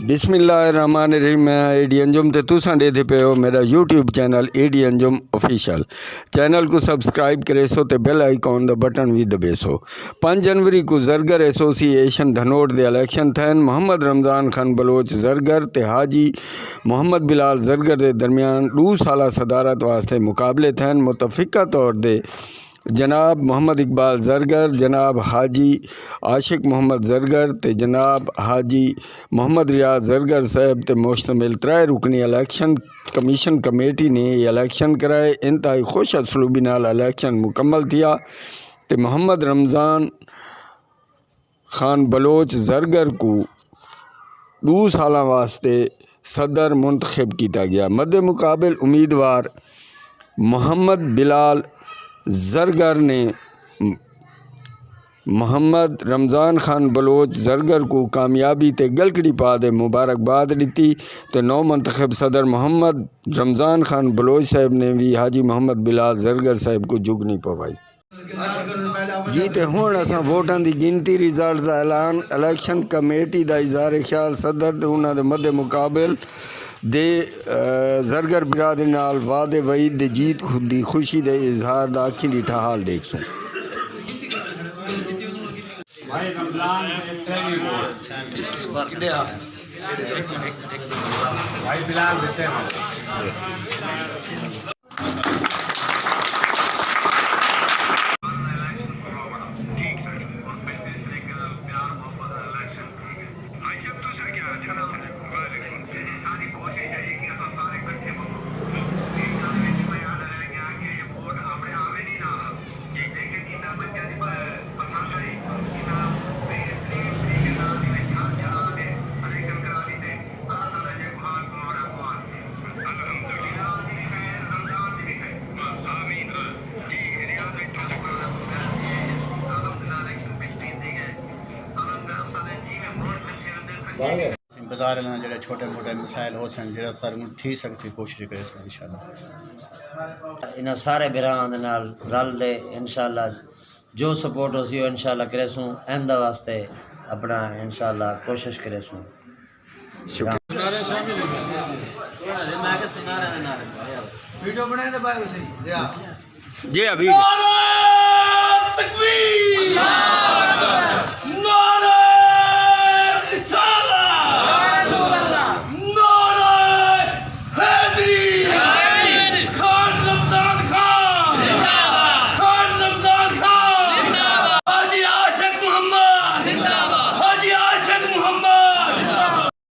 बिस्मिल्लाहिर्रहमानिर्रहीम। मैं एडी अंजुम ते तुसां ॾेखे पियो मेरा YouTube channel Adi Anjum official channel को सब्सक्राइब करे सो ते बेल आइकॉन दा बटन भी दबे सो। 5 जनवरी को जरगर एसोसिएशन धनोट दे इलेक्शन थैन। मोहम्मद रमज़ान खान बलोच जरगर ते हाजी मोहम्मद बिलाल जरगर के दरमियान 2 साला सदारत वास्ते मुकाबले थैन। मुतफ़िका तौर दे जनाब मोहम्मद इकबाल जरगर, जनाब हाजी आशिक मोहम्मद जरगर ते जनाब हाजी मोहम्मद रियाज जरगर साहब ते मुश्तमिल 3 रुकनी इलेक्शन कमीशन कमेटी ने इलेक्शन कराए। इंतहाई खुश असलूबी नाल इलेक्शन मुकम्मल थिया ते मोहम्मद रमज़ान खान बलोच जरगर को 2 साल वास्ते सदर मुंतखब किया गया। मद्दे मुकाबिल उम्मीदवार मोहम्मद बिलाल जरगर ने मोहम्मद रमज़ान खान बलोच जरगर को कामयाबी ते गलकड़ी पा दे मुबारकबाद दी। तो नौ मुंतखब सदर मोहम्मद रमज़ान खान बलोच साहब ने भी हाजी मोहम्मद बिलाल जरगर साहब को जुगनी पवाई जी। तो हुण असां वोटां की गिनती रिजल्ट का ऐलान इलेक्शन कमेटी का इज़हार ख्याल सदर ते उन्हां दे मद्दे मुकाबिल दे जरगर बिरादरी नाल वादे वईद दे जीत दी खुशी दे इजहार दा अखीं डिठा हाल देख सो। बाजार में जो छोटे मोटे मसाइल हो सन जो तर थी सकती कोशिश करे इंशाल्लाह। इन सारे बिरां दे नाल रल दे इंशाल्लाह जो सपोर्ट हो सी इंशाल्लाह करे सूं आइंदा वास्ते अपना इंशाल्लाह कोशिश करे सूं। वीडियो बनाए दे भाई सही जी अभी